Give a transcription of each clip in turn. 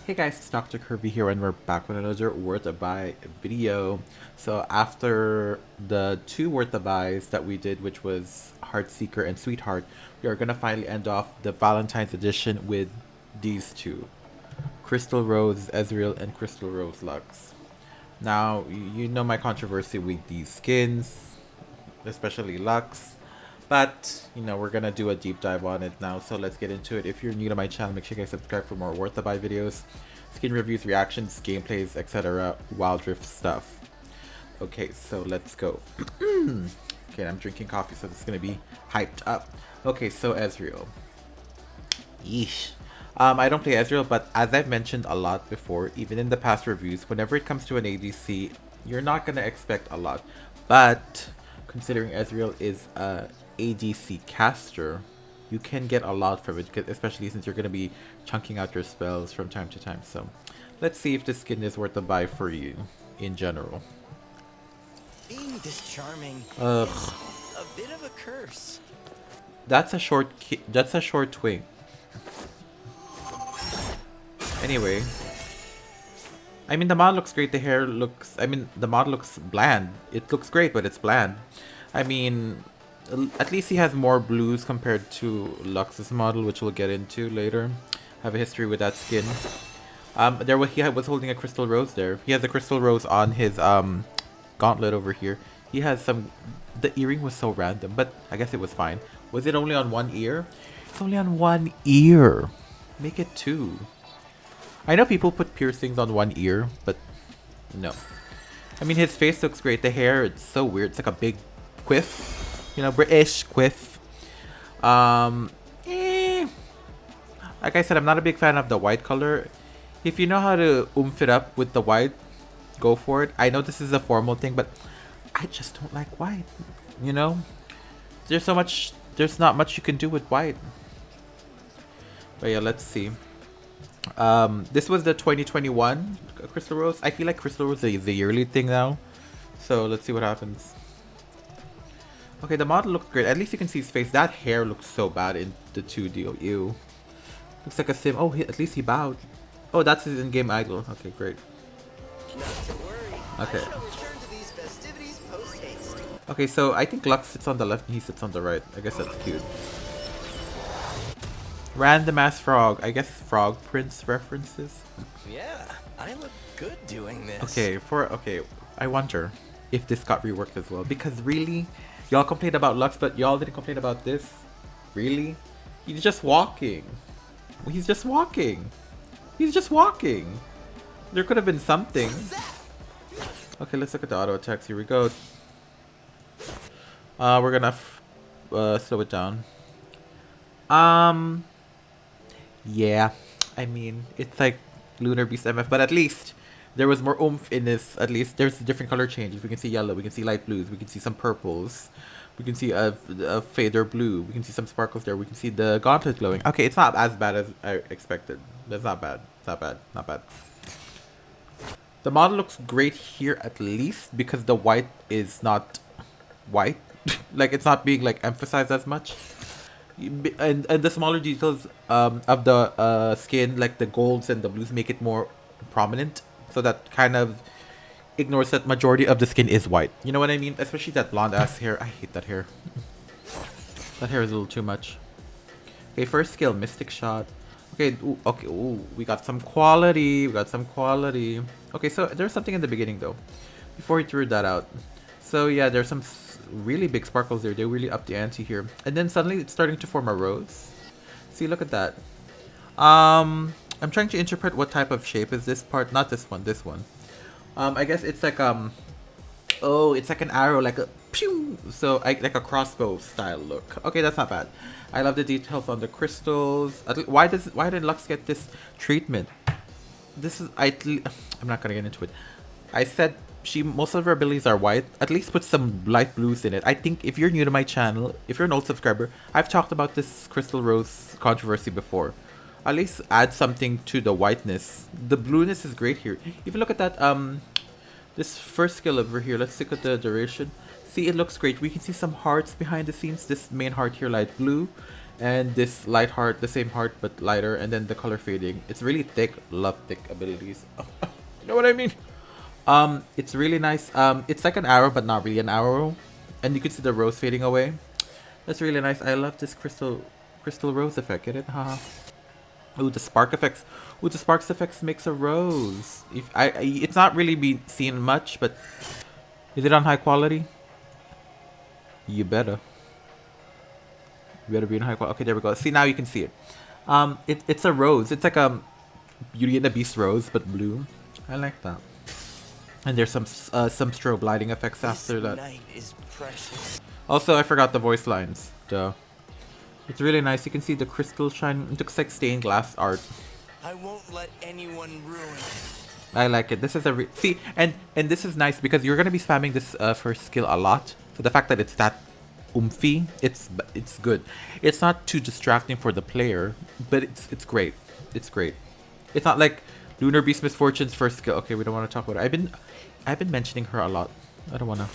Hey guys, it's Dr. Kirby here and we're back with another Worth a Buy video. So after the two Worth a Buys that we did, which was Heartseeker and Sweetheart, we are going to finally end off the Valentine's edition with these two. Crystal Rose Ezreal and Crystal Rose Lux. Now, you know my controversy with these skins, especially Lux. But, you know, we're gonna do a deep dive on it now, so let's get into it. If you're new to my channel, make sure you guys subscribe for more Worth the Buy videos, skin reviews, reactions, gameplays, etc. Wild Rift stuff. Okay, so let's go. Okay, I'm drinking coffee, so this is gonna be hyped up. Okay, so Ezreal. Yeesh. I don't play Ezreal, but as I've mentioned a lot before, even in the past reviews, whenever it comes to an ADC, you're not gonna expect a lot. But considering Ezreal is a ADC caster, you can get a lot from it, especially since you're going to be chunking out your spells from time to time. So let's see if this skin is worth a buy for you in general. Being this charming Ugh. is a bit of a curse. That's a short twink. Anyway, I mean, the mod looks great. The hair looks, the mod looks bland. It looks great, but it's bland. I mean, at least he has more blues compared to Lux's model, which we'll get into later. I have a history with that skin. He was holding a crystal rose there. He has a crystal rose on his gauntlet over here. He has some. The earring was so random, but I guess it was fine. Was it only on one ear? It's only on one ear. Make it two. I know people put piercings on one ear, but no. I mean, his face looks great. The hair, it's so weird. It's like a big quiff. You know, British quiff. Like I said, I'm not a big fan of the white color. If you know how to oomph it up with the white, go for it. I know this is a formal thing, but I just don't like white. You know? There's not much you can do with white. But yeah, let's see. This was the 2021 Crystal Rose. I feel like Crystal Rose is the yearly thing now. So let's see what happens. Okay, the model looks great. At least you can see his face. That hair looks so bad in the 2D. Ew. Looks like a sim. Oh, at least he bowed. Oh, that's his in-game idol. Okay, great. Not to worry. Okay. I shall return to these festivities post-haste. Okay, so I think Lux sits on the left and he sits on the right. I guess that's cute. Random ass frog. I guess Frog Prince references. Yeah, I look good doing this. Okay, I wonder if this got reworked as well. Because really, y'all complained about Lux, but y'all didn't complain about this? Really? He's just walking. He's just walking. He's just walking. There could have been something. Okay, let's look at the auto attacks. Here we go. We're gonna slow it down. Yeah, I mean, it's like Lunar Beast MF, but at least there was more oomph in this. At least there's different color changes. We can see yellow, we can see light blues, we can see some purples, we can see a fader blue, we can see some sparkles there, we can see the gauntlet glowing. Okay, it's not as bad as I expected. That's not bad. It's not bad. Not bad. The model looks great here at least because the white is not white. Like, it's not being like emphasized as much. And the smaller details of the skin, like the golds and the blues, make it more prominent, so that kind of ignores that majority of the skin is white. You know what I mean? Especially that blonde ass hair. I hate that hair. That hair is a little too much. Okay, first skill, Mystic Shot. Okay, ooh, okay, ooh, we got some quality. We got some quality. Okay, so there's something in the beginning though, before he threw that out. So yeah, there's some really big sparkles there. They really up the ante here. And then suddenly it's starting to form a rose. See, look at that. I'm trying to interpret what type of shape is this part. Not this one, this one. I guess it's like oh, it's like an arrow, like a pew. So like a crossbow style look. Okay, that's not bad. I love the details on the crystals. Why did Lux get this treatment? This is I'm not gonna get into it. I said most of her abilities are white. At least put some light blues in it. I think if you're new to my channel, if you're an old subscriber, I've talked about this Crystal Rose controversy before. At least add something to the whiteness. The blueness is great here. Even look at that this first skill over here. Let's look at the duration. See, it looks great. We can see some hearts behind the scenes. This main heart here, light blue. And this light heart, the same heart but lighter, and then the color fading. It's really thick. Love thick abilities. You know what I mean? It's really nice. It's like an arrow but not really an arrow. And you can see the rose fading away. That's really nice. I love this crystal rose effect. Get it? Haha. Ooh, the spark effects. Ooh, the sparks effects makes a rose. If it's not really been seen much, but is it on high quality? You better. You better be in high quality. Okay, there we go. See, now you can see it. It's a rose. It's like a Beauty and the Beast rose, but blue. I like that. And there's some strobe lighting effects after that. Night is precious. Also, I forgot the voice lines. Duh. It's really nice. You can see the crystal shine. It looks like stained glass art. I won't let anyone ruin it. I like it. This is a see, and this is nice because you're gonna be spamming this first skill a lot. So the fact that it's that oomphy, it's good. It's not too distracting for the player, but it's great. It's great. It's not like Lunar Beast Misfortune's first skill. Okay, we don't want to talk about it. I've been mentioning her a lot. I don't wanna.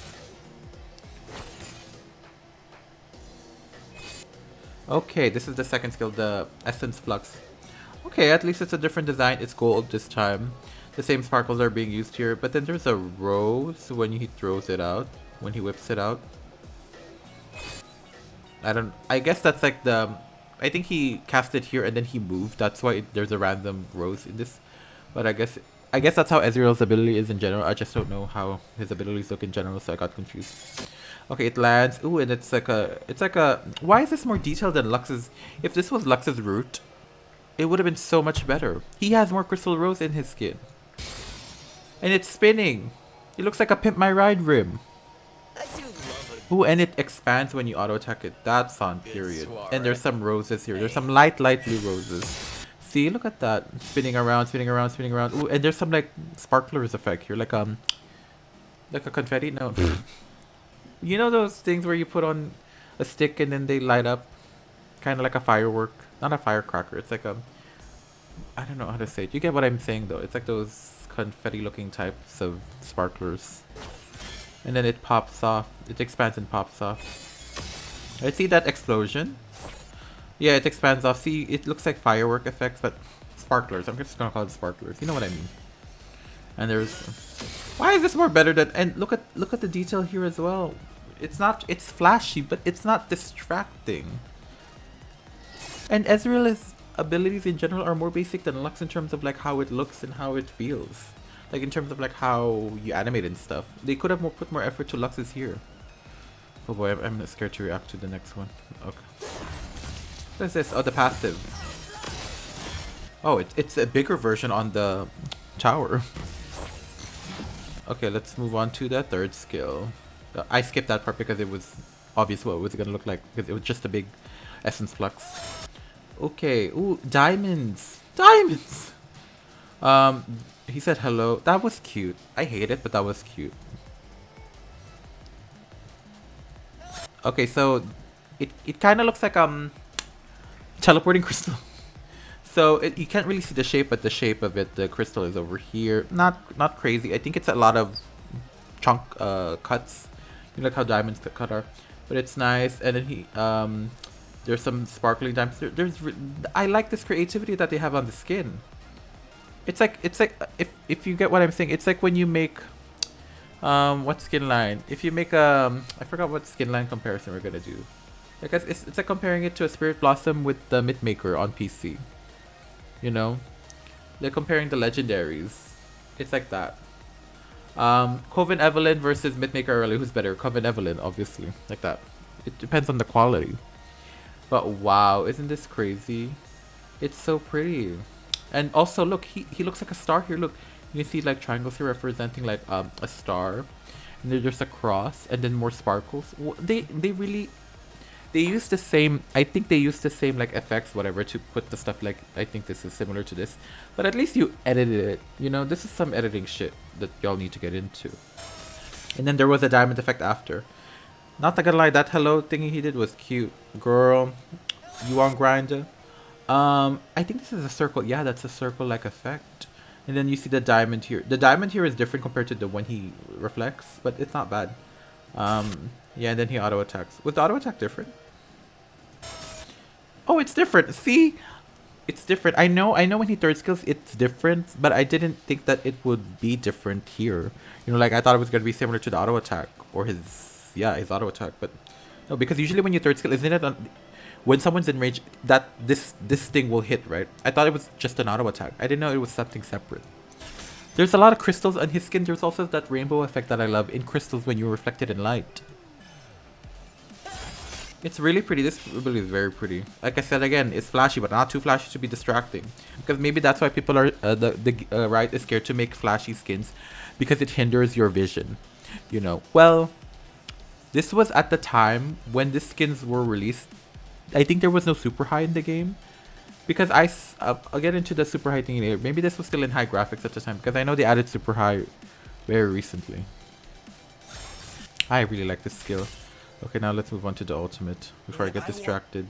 Okay, this is the second skill, the Essence Flux. Okay, at least it's a different design. It's gold this time. The same sparkles are being used here, but then there's a rose when he throws it out, when he whips it out. I guess that's like I think he cast it here and then he moved. That's why there's a random rose in this. But I guess that's how Ezreal's ability is in general. I just don't know how his abilities look in general, so I got confused. Okay, it lands. Ooh, and it's like a. Why is this more detailed than Lux's? If this was Lux's root, it would have been so much better. He has more Crystal Rose in his skin. And it's spinning. It looks like a Pimp My Ride rim. I do love it. Ooh, and it expands when you auto attack it. That's on period. And there's some roses here. There's some light blue roses. See, look at that. Spinning around, spinning around, spinning around. Ooh, and there's some like sparklers effect here. Like a confetti? No. You know those things where you put on a stick and then they light up? Kind of like a firework. Not a firecracker. It's like a... I don't know how to say it. You get what I'm saying though. It's like those confetti looking types of sparklers. And then it pops off. It expands and pops off. I see that explosion. Yeah, it expands off. See, it looks like firework effects, but sparklers. I'm just gonna call it sparklers. You know what I mean. And there's... Why is this more better than... And look at the detail here as well. It's flashy, but it's not distracting. And Ezreal's abilities in general are more basic than Lux in terms of like how it looks and how it feels. Like in terms of like how you animate and stuff. They could have put more effort to Lux's here. Oh boy, I'm scared to react to the next one. Okay. What is this? Oh, the passive. Oh, it's a bigger version on the tower. Okay, let's move on to the third skill. I skipped that part because it was obvious what it was gonna look like because it was just a big essence flux. Okay, ooh, diamonds! Diamonds! He said hello. That was cute. I hate it, but that was cute. Okay, so it kind of looks like teleporting crystal. So you can't really see the shape, but the shape of it, the crystal is over here. Not crazy. I think it's a lot of chunk cuts. You look how diamonds cut are, but it's nice. And then there's some sparkling diamonds. I like this creativity that they have on the skin. It's like if you get what I'm saying, it's like when you make what skin line? If you make I forgot what skin line comparison we're gonna do. Like it's like comparing it to a Spirit Blossom with the Mythmaker on PC. You know, they're comparing the legendaries. It's like that. Coven Evelyn versus Mythmaker Early. Who's better? Coven Evelyn, obviously. Like that. It depends on the quality. But wow, isn't this crazy? It's so pretty. And also, look, he looks like a star here. Look, you can see like triangles here representing like a star. And then there's a cross, and then more sparkles. They use the same, I think they use the same like effects, whatever, to put the stuff like, I think this is similar to this. But at least you edited it. You know, this is some editing shit that y'all need to get into. And then there was a diamond effect after. Not gonna lie, that hello thingy he did was cute. Girl, you on Grindr? I think this is a circle. Yeah, that's a circle-like effect. And then you see the diamond here. The diamond here is different compared to the one he reflects, but it's not bad. Yeah, and then he auto attacks. Was the auto attack different? Oh, it's different. See? It's different. I know when he third skills it's different, but I didn't think that it would be different here. You know, like I thought it was gonna be similar to the auto attack or his auto attack, but no, because usually when you third skill, isn't it when someone's in range that this thing will hit, right? I thought it was just an auto attack. I didn't know it was something separate. There's a lot of crystals on his skin. There's also that rainbow effect that I love in crystals when you reflect it in light. It's really pretty. This really is very pretty. Like I said again, it's flashy, but not too flashy to be distracting. Because maybe that's why people are the Riot is scared to make flashy skins, because it hinders your vision. You know. Well, this was at the time when these skins were released. I think there was no super high in the game, because I'll get into the super high thing later. Maybe this was still in high graphics at the time, because I know they added super high very recently. I really like this skill. Okay, now let's move on to the ultimate before I get distracted.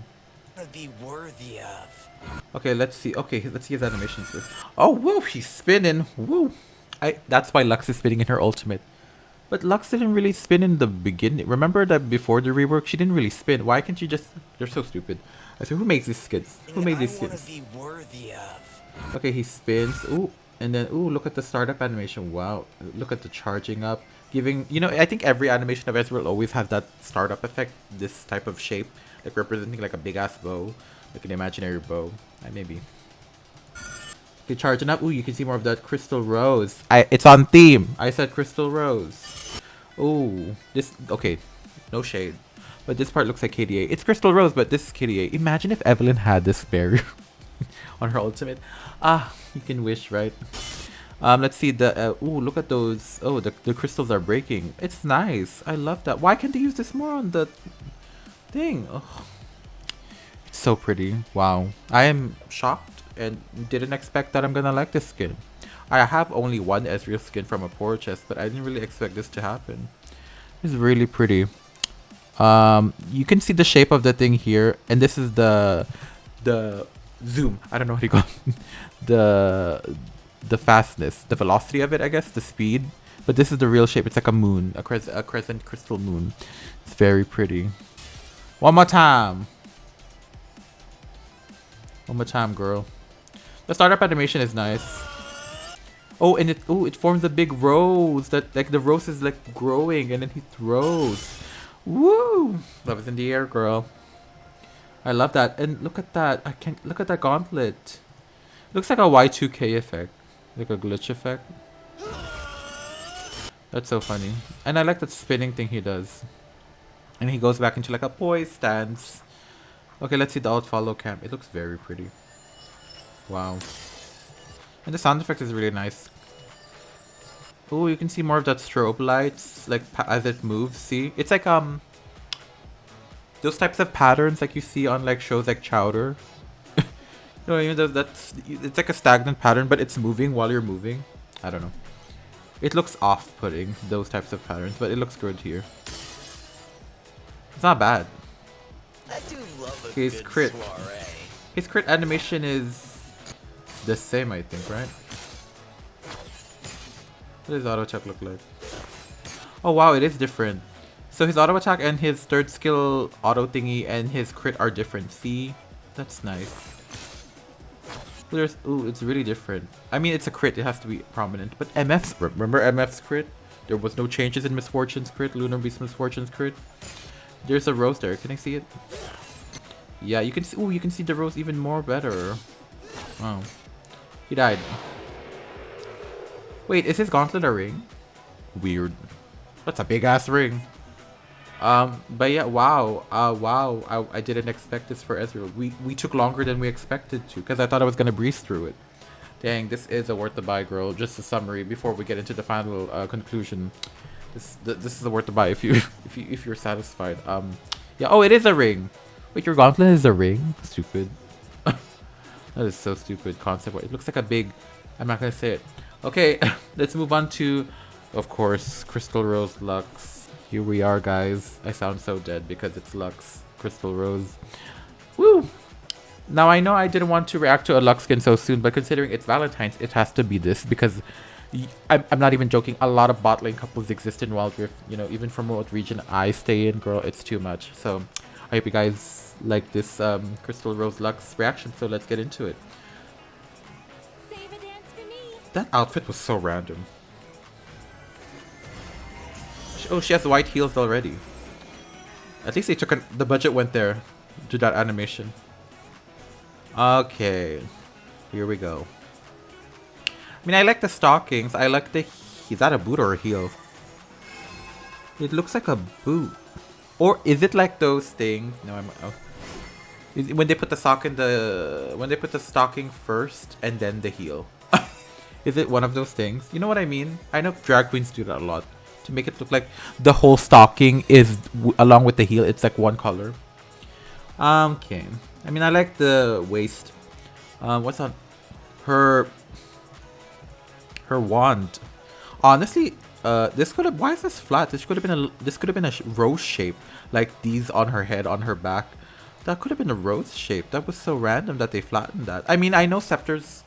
Be worthy of. Okay, let's see. Okay, let's see his animations first. Oh, woo! He's spinning. Woo! That's why Lux is spinning in her ultimate. But Lux didn't really spin in the beginning. Remember that before the rework, she didn't really spin. Why can't you just? They're so stupid. I said, who makes these skins? Who made these skins? Be worthy of. Okay, he spins. Ooh, and then ooh, look at the startup animation. Wow, look at the charging up. Giving, you know, I think every animation of Ezreal always has that startup effect, this type of shape, like representing like a big ass bow, like an imaginary bow. Maybe. Okay, charging up. Ooh, you can see more of that crystal rose. It's on theme. I said crystal rose. Ooh, this, okay, no shade, but this part looks like KDA. It's crystal rose, but this is KDA. Imagine if Evelyn had this barrier on her ultimate. Ah, you can wish, right? Let's see the, ooh, look at those. Oh, the crystals are breaking. It's nice. I love that. Why can't they use this more on the thing? Oh, it's so pretty. Wow. I am shocked and didn't expect that I'm gonna like this skin. I have only one Ezreal skin from a poor chest, but I didn't really expect this to happen. It's really pretty. You can see the shape of the thing here, and this is the zoom. I don't know what you call it. the fastness, the velocity of it, I guess, the speed. But this is the real shape. It's like a moon, a crescent crystal moon. It's very pretty. One more time. One more time, girl. The startup animation is nice. Oh, and it forms a big rose. That, like, the rose is like growing, and then he throws. Woo! Love is in the air, girl. I love that. And look at that. I can't look at that gauntlet. Looks like a Y2K effect. Like a glitch effect. That's so funny. And I like that spinning thing he does. And he goes back into like a poise stance. Okay, let's see the alt follow cam. It looks very pretty. Wow. And the sound effect is really nice. Oh, you can see more of that strobe lights, like as it moves. See, it's like those types of patterns like you see on like shows like Chowder. No, even that's it's like a stagnant pattern, but it's moving while you're moving. I don't know. It looks off-putting, those types of patterns, but it looks good here. It's not bad. I do love a His good crit. soiree. His crit animation is the same, I think, right? What does auto attack look like? Oh wow, it is different. So his auto attack and his third skill auto thingy and his crit are different. See? That's nice. There's, ooh, it's really different. I mean, it's a crit, it has to be prominent. But MF's, remember MF's crit? There was no changes in Miss Fortune's crit, Lunar Beast Miss Fortune's crit. There's a rose there, can I see it? Yeah, you can see, ooh, you can see the rose even more better. Wow. He died. Wait, is his gauntlet a ring? Weird. That's a big ass ring. But yeah, wow. Wow. I didn't expect this for Ezreal. We took longer than we expected to, because I thought I was gonna breeze through it. Dang, this is a worth the buy, girl. Just a summary before we get into the final conclusion. This is a worth the buy if you if you're satisfied. Yeah. Oh, it is a ring. Wait, your gauntlet is a ring? Stupid. That is so stupid concept. It looks like a big. I'm not gonna say it. Okay, let's move on to, of course, Crystal Rose Lux. Here we are, guys. I sound so dead because it's Lux, Crystal Rose. Woo! Now, I know I didn't want to react to a Lux skin so soon, but considering it's Valentine's, it has to be this, because I'm not even joking. A lot of bot lane couples exist in Wild Rift. You know, even from what region I stay in, girl, it's too much. So I hope you guys like this Crystal Rose Lux reaction, so let's get into it. Save a dance for me. That outfit was so random. Oh, she has white heels already. At least they took the budget went there to that animation. Okay, here we go. I mean, I like the stockings. I like the... Is that a boot or a heel? It looks like a boot. Or is it like those things? No, I'm... Oh. When they put the sock in the... When they put the stocking first and then the heel. Is it one of those things? You know what I mean? I know drag queens do that a lot. To make it look like the whole stocking is... along with the heel, it's like one color. Okay. I mean, I like the waist. What's on... Her wand. Honestly, this could have... Why is this flat? This could have been a... This could have been a rose shape. Like these on her head, on her back. That could have been a rose shape. That was so random that they flattened that. I mean, I know scepters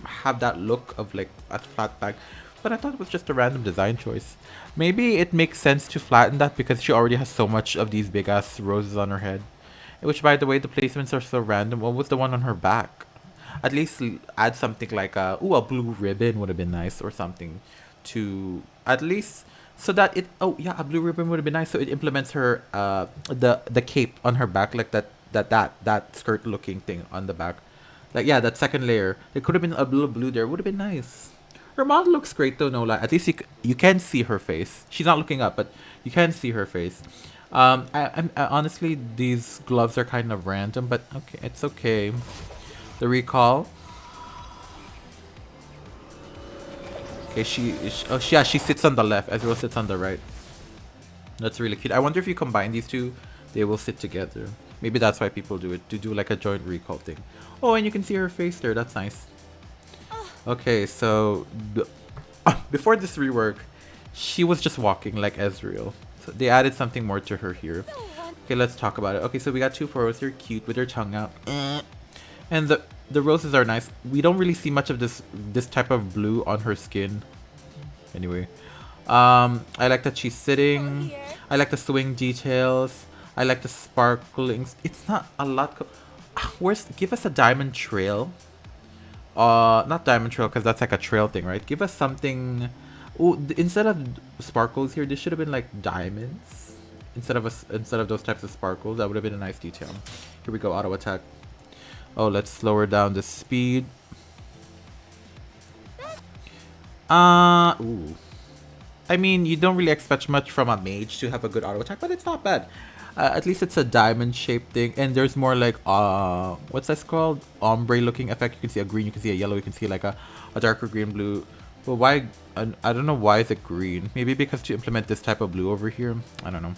have that look of like a flat back, but I thought it was just a random design choice. Maybe it makes sense to flatten that because she already has so much of these big ass roses on her head. Which, by the way, the placements are so random. What was the one on her back? At least add something like a blue ribbon would have been nice or something to at least so that it a blue ribbon would have been nice so it implements her the cape on her back like that skirt looking thing on the back. Like yeah, that second layer. There could have been a little blue there. Would have been nice. Her model looks great though, no lie. At least you can see her face. She's not looking up, but you can see her face. I honestly, these gloves are kind of random, but okay, it's okay. The recall. Okay, she sits on the left. Ezreal sits on the right. That's really cute. I wonder if you combine these two, they will sit together. Maybe that's why people do it, to do like a joint recall thing. Oh, and you can see her face there. That's nice. Okay, so before this rework, she was just walking like Ezreal. So they added something more to her here. Okay, let's talk about it. Okay, so we got two photos. They're cute with their tongue out. And the roses are nice. We don't really see much of this type of blue on her skin. Anyway, I like that she's sitting. I like the swing details. I like the sparklings. It's not a lot. Give us a diamond trail. Not diamond trail because that's like a trail thing, right? Give us something. Oh, instead of sparkles here, this should have been like diamonds instead of those types of sparkles. That would have been a nice detail. Here we go, auto attack. Oh, let's lower down the speed. Ooh. I mean, you don't really expect much from a mage to have a good auto attack, but it's not bad. At least it's a diamond shaped thing, and there's more like what's this called? Ombre looking effect. You can see a green, you can see a yellow, you can see like a darker green blue. But why? I don't know why is it green. Maybe because to implement this type of blue over here. I don't know.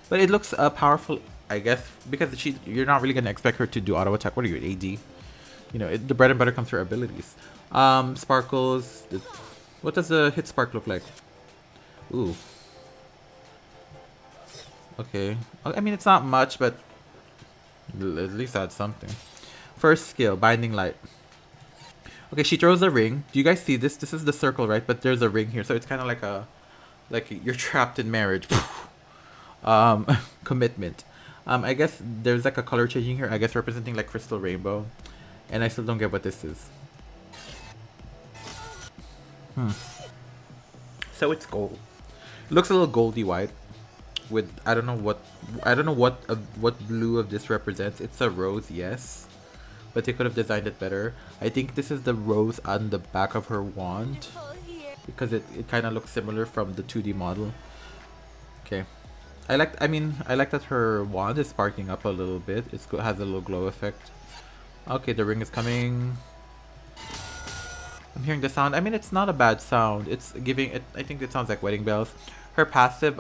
But it looks powerful, I guess, because you're not really gonna expect her to do auto attack. What are you, AD? You know, the bread and butter comes from her abilities. Sparkles. What does a hit spark look like? Ooh. Okay. I mean, it's not much, but at least that's something. First skill, Binding Light. Okay, she throws a ring. Do you guys see this? This is the circle, right? But there's a ring here, so it's kind of like you're trapped in marriage. Commitment. I guess there's like a color changing here. I guess representing like crystal rainbow, and I still don't get what this is. So it's gold. It looks a little goldy white. With I don't know what blue of this represents. It's a rose, yes, but they could have designed it better. I think this is the rose on the back of her wand because it kind of looks similar from the 2D model. Okay, I like that her wand is sparking up a little bit. It has a little glow effect. Okay, the ring is coming. I'm hearing the sound. I mean, it's not a bad sound. It's giving it. I think it sounds like wedding bells. Her passive,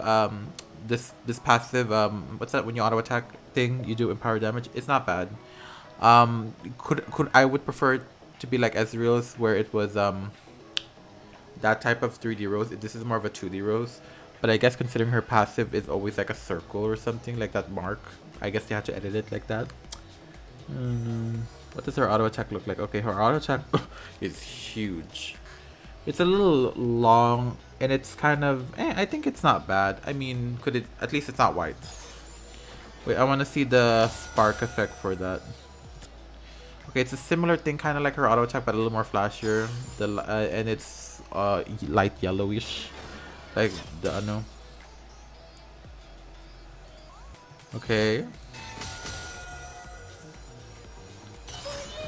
this passive, what's that? When you auto attack thing, you do empower damage. It's not bad. Could I would prefer it to be like Ezreal's, where it was that type of 3D rose. This is more of a 2D rose. But I guess considering her passive is always like a circle or something like that mark, I guess they had to edit it like that. What does her auto attack look like? Okay, her auto attack is huge. It's a little long and it's kind of I think it's not bad. I mean, at least it's not white. Wait, I want to see the spark effect for that. Okay, it's a similar thing, kind of like her auto attack, but a little more flashier. And it's light yellowish, like the no. Okay.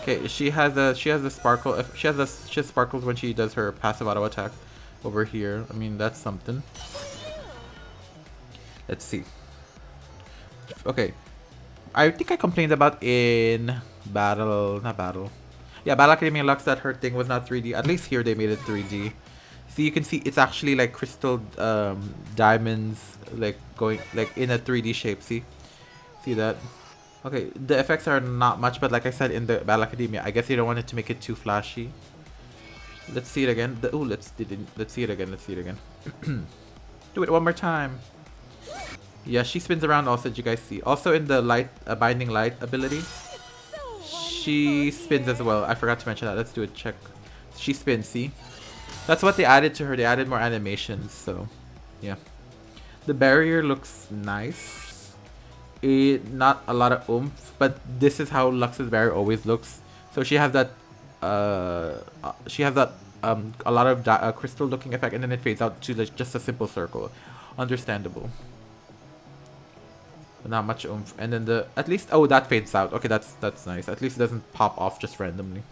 Okay, she has a sparkle. She has sparkles when she does her passive auto attack over here. I mean, that's something. Let's see. Okay, I think I complained about in not battle. Yeah, Battle Academia Lux that her thing was not 3D. At least here they made it 3D. So you can see it's actually like crystal diamonds like going like in a 3D shape. See that? Okay, the effects are not much, but like I said in the Battle Academia, I guess you don't want it to make it too flashy. Let's see it again. Let's see it again. Let's see it again. Do it one more time. Yeah, she spins around also, did you guys see? Also in the light, binding light ability, she spins as well. I forgot to mention that. Let's do a check. She spins, see? That's what they added to her. They added more animations, so yeah. The barrier looks nice. Not a lot of oomph, but this is how Lux's barrier always looks. So she has that, a lot of crystal looking effect, and then it fades out to just a simple circle. Understandable. Not much oomph, and then at least that fades out. Okay, that's nice. At least it doesn't pop off just randomly.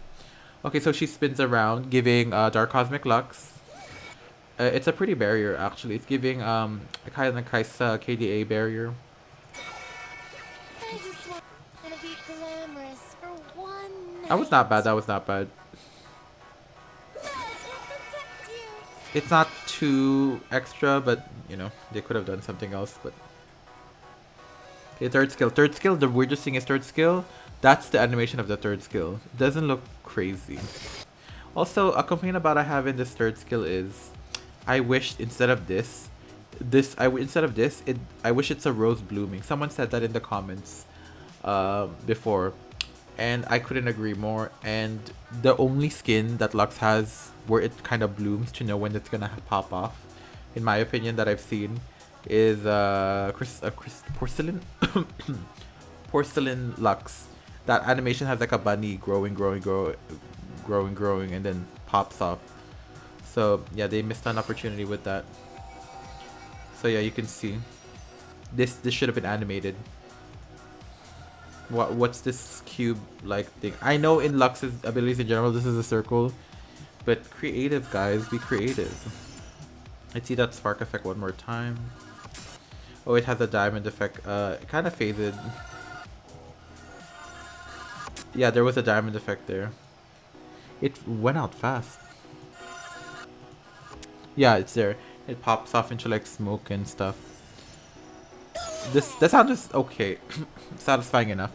Okay, so she spins around, giving Dark Cosmic Lux. It's a pretty barrier actually. It's giving a kind of nice KDA barrier. I just want to be glamorous for one night. That was not bad. That was not bad. Love will protect you. It's not too extra, but you know they could have done something else. But okay, third skill. Third skill. The weirdest thing is third skill. That's the animation of the third skill. It doesn't look crazy. Also, a complaint about I have in this third skill is, I wish instead of this, I wish it's a rose blooming. Someone said that in the comments, before, and I couldn't agree more. And the only skin that Lux has where it kind of blooms to know when it's gonna pop off, in my opinion, that I've seen, is porcelain porcelain Lux. That animation has like a bunny growing, and then pops off. So yeah, they missed an opportunity with that. So yeah, you can see this should have been animated. What's this cube like thing? I know in Lux's abilities in general this is a circle, but creative guys, be creative. Let's see that spark effect one more time. Oh, it has a diamond effect. It kind of faded. Yeah, there was a diamond effect there. It went out fast. Yeah, it's there. It pops off into like smoke and stuff. The sound is okay. Satisfying enough.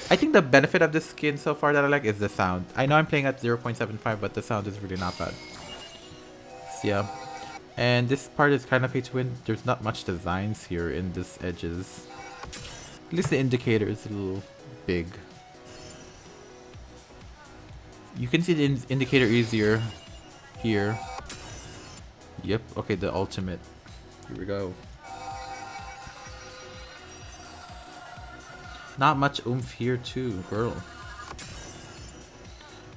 I think the benefit of this skin so far that I like is the sound. I know I'm playing at 0.75, but the sound is really not bad. So, yeah. And this part is kind of pay to win. There's not much designs here in this edges. At least the indicator is a little big. You can see the indicator easier here. Yep, okay, the ultimate. Here we go. Not much oomph here too, girl.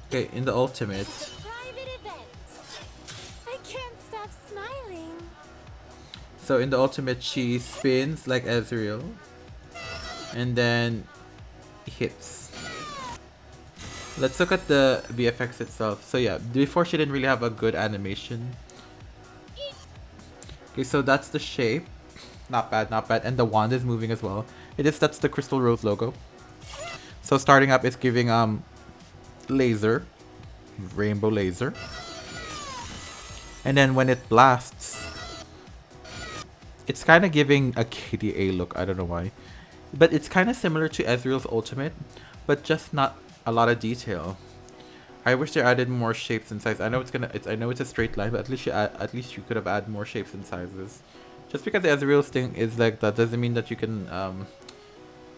Okay, in the ultimate. Private event. I can't stop smiling. So in the ultimate, she spins like Ezreal. And then hits. Let's look at the VFX itself. So yeah, before she didn't really have a good animation. Okay, so that's the shape. Not bad, not bad. And the wand is moving as well. That's the Crystal Rose logo. So starting up, it's giving laser, rainbow laser. And then when it blasts, it's kind of giving a KDA look. I don't know why. But it's kind of similar to Ezreal's ultimate, but just not a lot of detail. I wish they added more shapes and sizes. I know it's a straight line, but at least you could have added more shapes and sizes. Just because the Ezreal's thing is like that doesn't mean that you can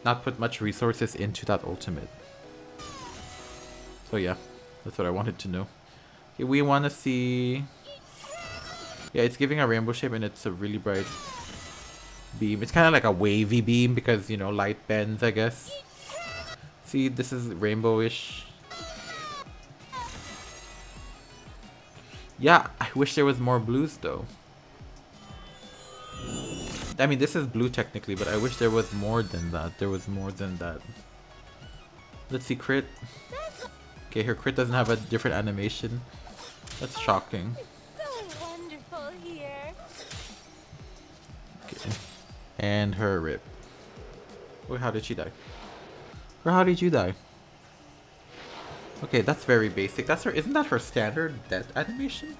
not put much resources into that ultimate. So yeah, that's what I wanted to know. Okay, we want to see. Yeah, it's giving a rainbow shape and it's a really bright. beam. It's kind of like a wavy beam because, you know, light bends, I guess. See, this is rainbowish. Yeah, I wish there was more blues though. I mean, this is blue technically, but I wish there was more than that. There was more than that. Let's see, crit. Okay, her crit doesn't have a different animation. That's shocking. It's so wonderful here. Okay. And her rip. Wait, how did she die? Or how did you die? Okay, that's very basic. That's her. Isn't that her standard death animation?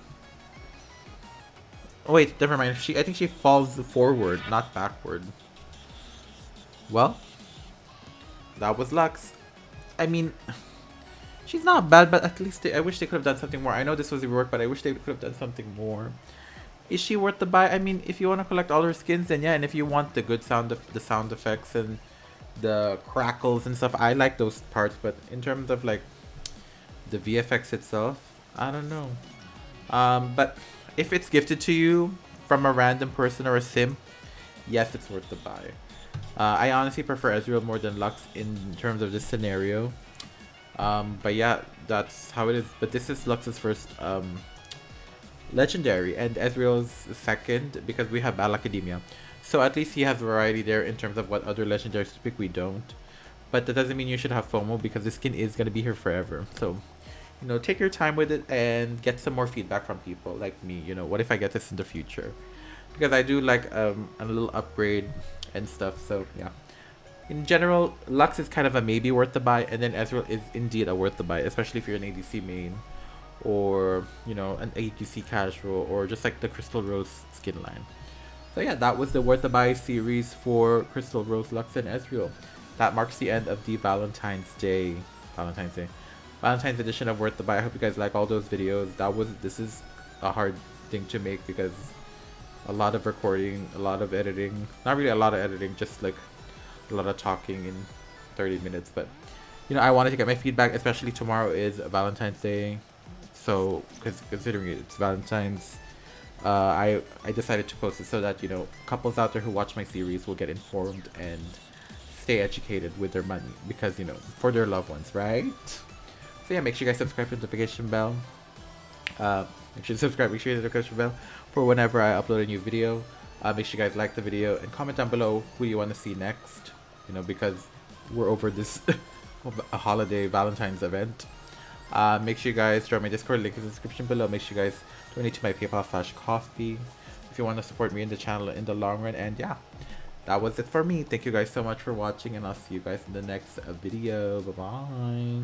Oh wait, never mind. I think she falls forward, not backward. Well, that was Lux. I mean, she's not bad, but at least I wish they could have done something more. I know this was rework, but I wish they could have done something more. Is she worth the buy? I mean, if you want to collect all her skins, then yeah. And if you want the good sound effects and the crackles and stuff, I like those parts. But in terms of like the VFX itself, I don't know. But if it's gifted to you from a random person or a simp, yes, it's worth the buy. I honestly prefer Ezreal more than Lux in terms of this scenario. But yeah, that's how it is. But this is Lux's first legendary and Ezreal's second because we have Battle Academia. So at least he has variety there in terms of what other legendaries to pick. We don't. But that doesn't mean you should have FOMO because the skin is going to be here forever. So, you know, take your time with it and get some more feedback from people like me. You know, what if I get this in the future? Because I do like a little upgrade and stuff. So, yeah. In general, Lux is kind of a maybe worth the buy. And then Ezreal is indeed a worth the buy. Especially if you're an ADC main. Or, you know, an ADC casual. Or just like the Crystal Rose skin line. So yeah, that was the worth the buy series for Crystal Rose, Lux, and Ezreal. That marks the end of the Valentine's edition of Worth the Buy. I hope you guys like all those videos. This is a hard thing to make because a lot of recording, a lot of editing. Not really a lot of editing, just like a lot of talking in 30 minutes. But you know, I wanted to get my feedback, especially tomorrow is Valentine's Day. So, considering it's Valentine's, I decided to post it so that, you know, couples out there who watch my series will get informed and stay educated with their money because, you know, for their loved ones, right? So yeah, make sure you guys subscribe to the notification bell. Make sure to subscribe, make sure you hit the notification bell for whenever I upload a new video. Make sure you guys like the video and comment down below who you want to see next. You know, because we're over this a holiday Valentine's event. Make sure you guys join my Discord, link in the description below. Make sure you guys donate to my PayPal/Coffee if you want to support me in the channel in the long run. And yeah, that was it for me. Thank you guys so much for watching, and I'll see you guys in the next video. Bye bye.